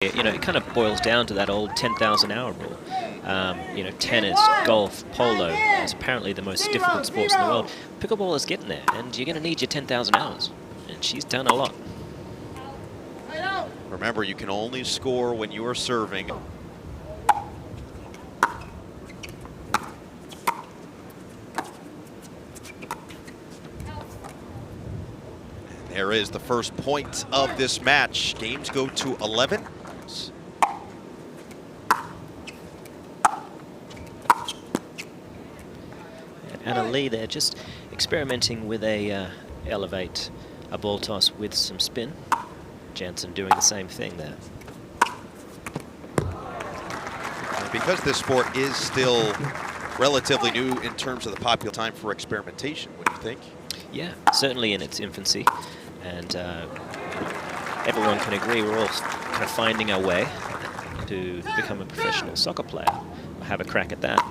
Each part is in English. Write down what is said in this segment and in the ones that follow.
You know, it kind of boils down to that old 10,000 hour rule. You know, tennis, golf, polo is apparently the most difficult sports in the world. Pickleball is getting there, and you're going to need your 10,000 hours. And she's done a lot. Remember, you can only score when you are serving. And there is the first point of this match. Games go to 11. Anna Leigh there just experimenting with a elevate a ball toss with some spin. Jansen doing the same thing there. Because this sport is still relatively new in terms of the popular time for experimentation, what do you think? Yeah, certainly in its infancy, and everyone can agree we're all kind of finding our way to become a professional soccer player, or have a crack at that,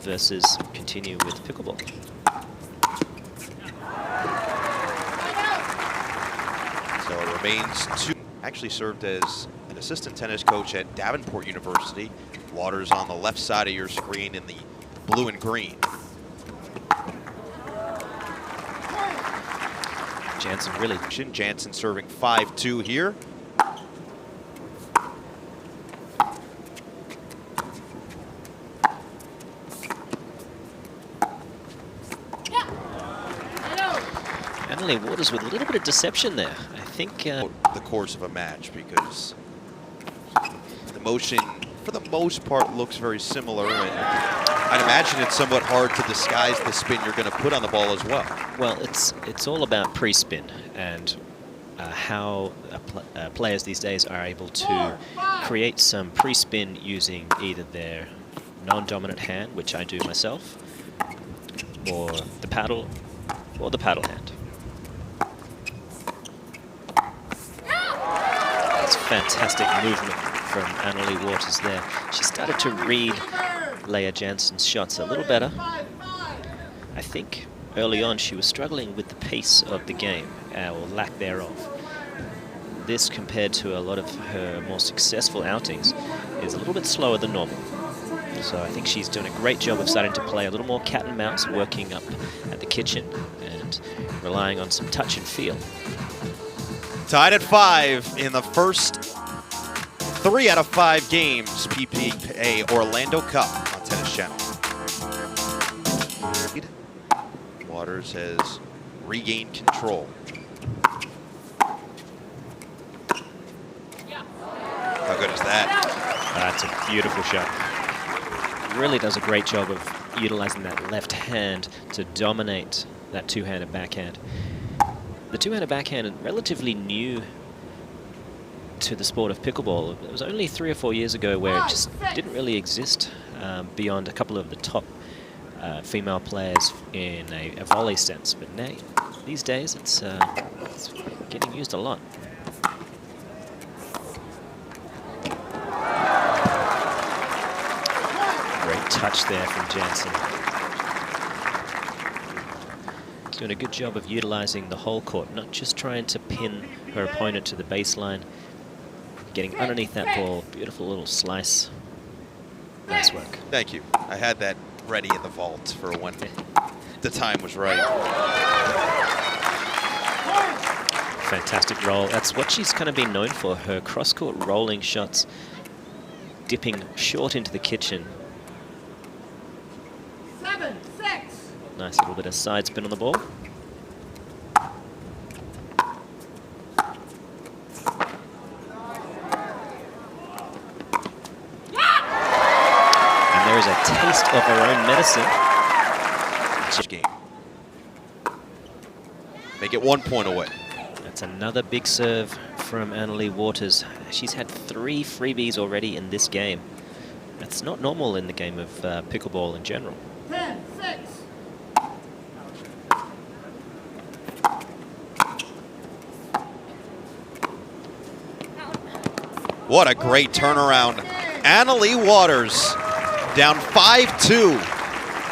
versus continue with pickleball. So it remains two. Actually served as an assistant tennis coach at Davenport University. Waters on the left side of your screen in the blue and green. Jansen really. Jansen serving 5-2 here. Anna Leigh Waters with a little bit of deception there. I think the course of a match, because the motion for the most part looks very similar, and I'd imagine it's somewhat hard to disguise the spin you're going to put on the ball as well. Well, it's all about pre-spin and how players these days are able to create some pre-spin using either their non-dominant hand, which I do myself, or the paddle hand. That's fantastic movement from Anna Leigh Waters there. She started to read Lea Jansen's shots a little better. I think early on she was struggling with the pace of the game, or lack thereof. This, compared to a lot of her more successful outings, is a little bit slower than normal. So I think she's doing a great job of starting to play a little more cat and mouse, working up at the kitchen and relying on some touch and feel. Tied at 5 in the first 3 out of 5 games, PPA Orlando Cup on Tennis Channel. Waters has regained control. How good is that? That's a beautiful shot. Really does a great job of utilizing that left hand to dominate that two-handed backhand. The two-handed backhand is relatively new to the sport of pickleball. It was only 3 or 4 years ago where it just didn't really exist beyond a couple of the top female players in a volley sense. But now, these days, it's getting used a lot. Great touch there from Jansen. Doing a good job of utilizing the whole court, not just trying to pin her opponent to the baseline, getting underneath that ball. Beautiful little slice. Nice work. Thank you. I had that ready in the vault for when the time was right. Fantastic roll. That's what she's kind of been known for, her cross-court rolling shots, dipping short into the kitchen. 7-6. Nice little bit of side spin on the ball. And there is a taste of her own medicine. Game. Make it 1 point away. That's another big serve from Anna Leigh Waters. She's had 3 freebies already in this game. That's not normal in the game of pickleball in general. 10-6. What a great turnaround. Anna Leigh Waters down 5-2.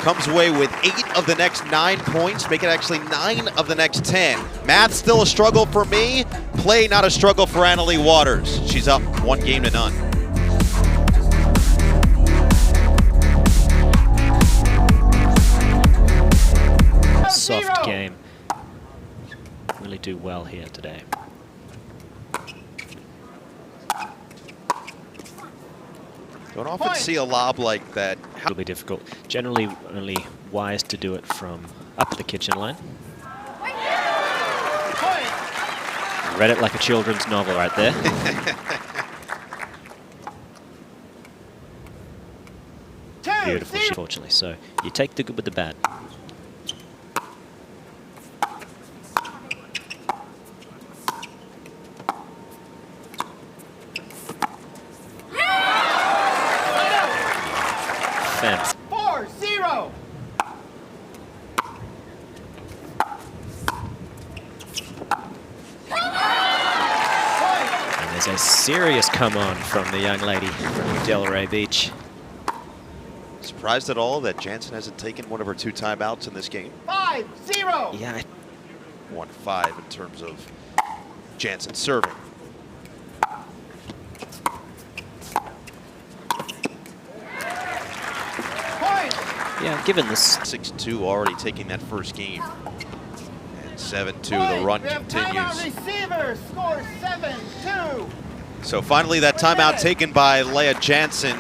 comes away with 8 of the next 9 points, make it actually 9 of the next 10. Math still a struggle for me. Play not a struggle for Anna Leigh Waters. She's up 1-0. Soft game. Really do well here today. Don't often see a lob like that. It'll be difficult. Generally, only wise to do it from up the kitchen line. Read it like a children's novel right there. Beautiful, fortunately. So you take the good with the bad. Fence. 4-0. And there's a serious come on from the young lady from Delray Beach. Surprised at all that Jansen hasn't taken one of her 2 timeouts in this game? 5-0. Yeah. 1-5 in terms of Jansen serving. Yeah, given this 6-2 already taking that first game. And 7-2, the run continues. Receiver scores 7-2. So finally that timeout taken by Lea Jansen,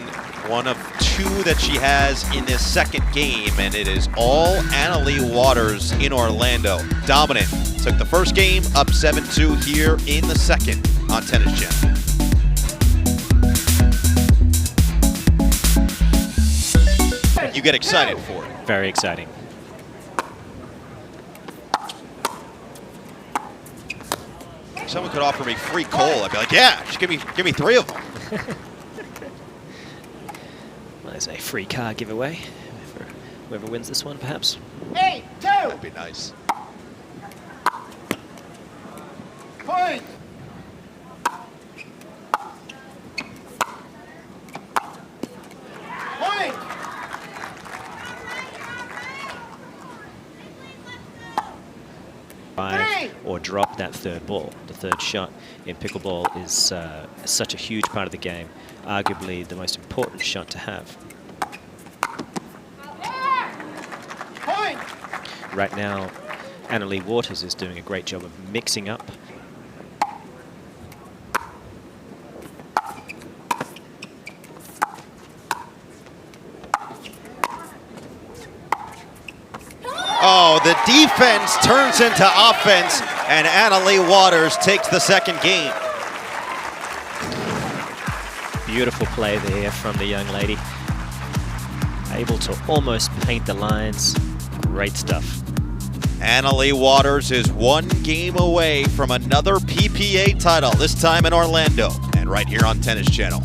one of 2 that she has in this second game, and it is all Anna Leigh Waters in Orlando. Dominant. Took the first game, up 7-2 here in the second on Tennis Channel. You get excited for it. very exciting. Someone could offer me free coal. I'd be like, yeah, just give me 3 of them. Well, there's a free car giveaway for whoever wins this one, perhaps. 8-2. That'd be nice. Point. Point. Or drop that third ball. The third shot in pickleball is such a huge part of the game, arguably the most important shot to have. Point. Right now, Anna Leigh Waters is doing a great job of mixing up. Oh, the defense turns into offense, and Anna Leigh Waters takes the second game. Beautiful play there from the young lady. Able to almost paint the lines. Great stuff. Anna Leigh Waters is 1 game away from another PPA title, this time in Orlando, and right here on Tennis Channel.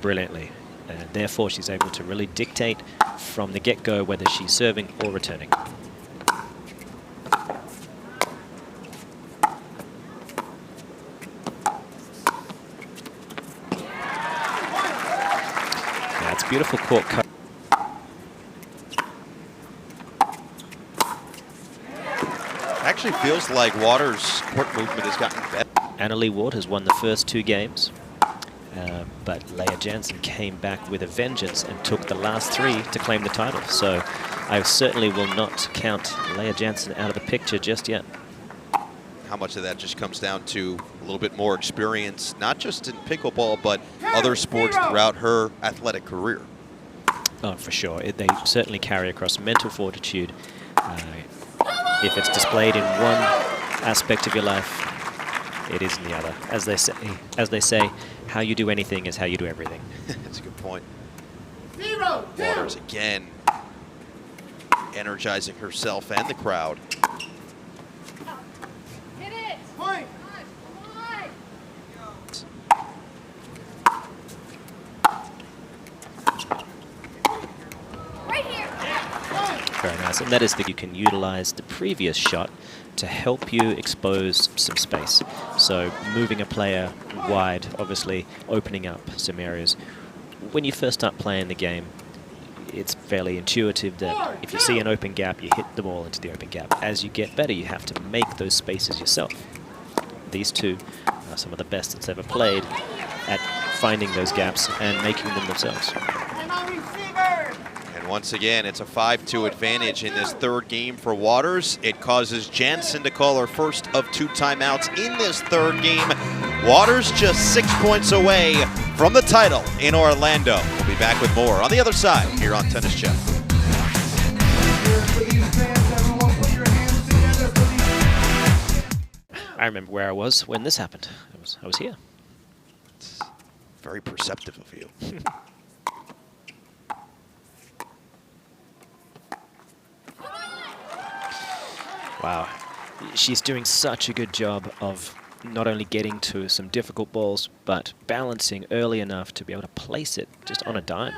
Brilliantly. And therefore, she's able to really dictate from the get-go whether she's serving or returning. That's beautiful court cut. Actually feels like Waters' court movement has gotten better. Anna Leigh Waters won the first 2 games. But Lea Jansen came back with a vengeance and took the last 3 to claim the title. So I certainly will not count Lea Jansen out of the picture just yet. How much of that just comes down to a little bit more experience, not just in pickleball, but other sports throughout her athletic career? Oh, for sure. They certainly carry across mental fortitude. If it's displayed in one aspect of your life, it is in the other. As they say, how you do anything is how you do everything. That's a good point. 0-2. Waters again energizing herself and the crowd. Hit it. Point. Right here. Very nice. And that is that you can utilize the previous shot to help you expose some space. So moving a player wide, obviously opening up some areas when you first start playing the game, it's fairly intuitive that if you see an open gap, you hit the ball into the open gap. As you get better, you have to make those spaces yourself. These two are some of the best that's ever played at finding those gaps and making them themselves. And once again, it's a 5-2 advantage in this third game for Waters. It causes Jansen to call her first of 2 timeouts in this third game. Waters just 6 points away from the title in Orlando. We'll be back with more on the other side here on Tennis Channel. I remember where I was when this happened. I was here. It's very perceptive of you. Wow. She's doing such a good job of not only getting to some difficult balls, but balancing early enough to be able to place it just on a dime.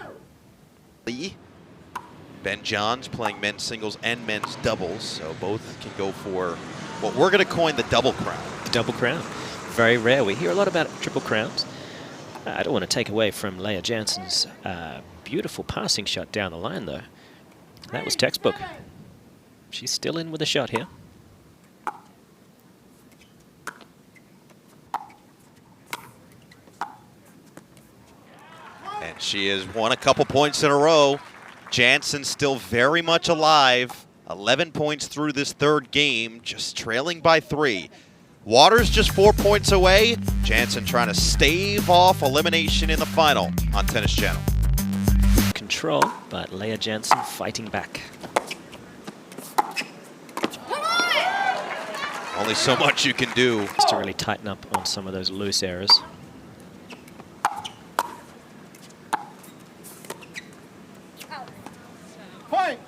Lee, Ben Johns playing men's singles and men's doubles, so both can go for what we're going to coin the double crown. The double crown. Very rare. We hear a lot about triple crowns. I don't want to take away from Lea Jansen's beautiful passing shot down the line, though. That was textbook. She's still in with a shot here. And she has won a couple points in a row. Jansen still very much alive. 11 points through this third game, just trailing by 3. Waters just 4 points away. Jansen trying to stave off elimination in the final on Tennis Channel. Control, but Lea Jansen fighting back. Only so much you can do. Just to really tighten up on some of those loose errors. Point.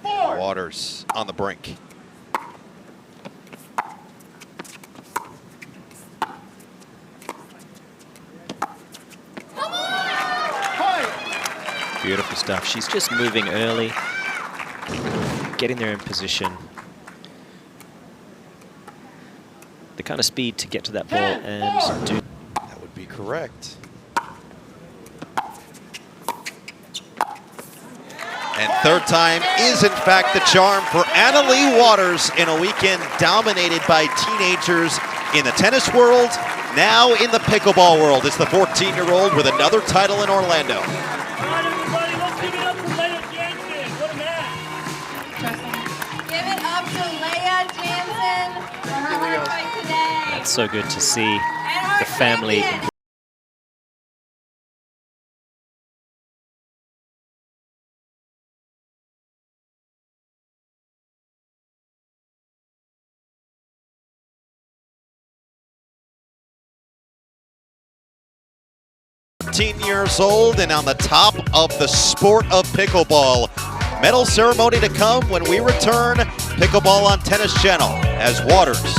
4. Waters on the brink. Beautiful stuff. She's just moving early, getting there in position. The kind of speed to get to that ball and do. That would be correct. And third time is in fact the charm for Anna Leigh Waters in a weekend dominated by teenagers in the tennis world, now in the pickleball world. It's the 14-year-old with another title in Orlando. Give it up to Lea Jansen. What a match. Give it up to Lea Jansen for her hard fight today. That's so good to see And our the family. champion. Years old and on the top of the sport of pickleball. Medal ceremony to come when we return. Pickleball on Tennis Channel as Waters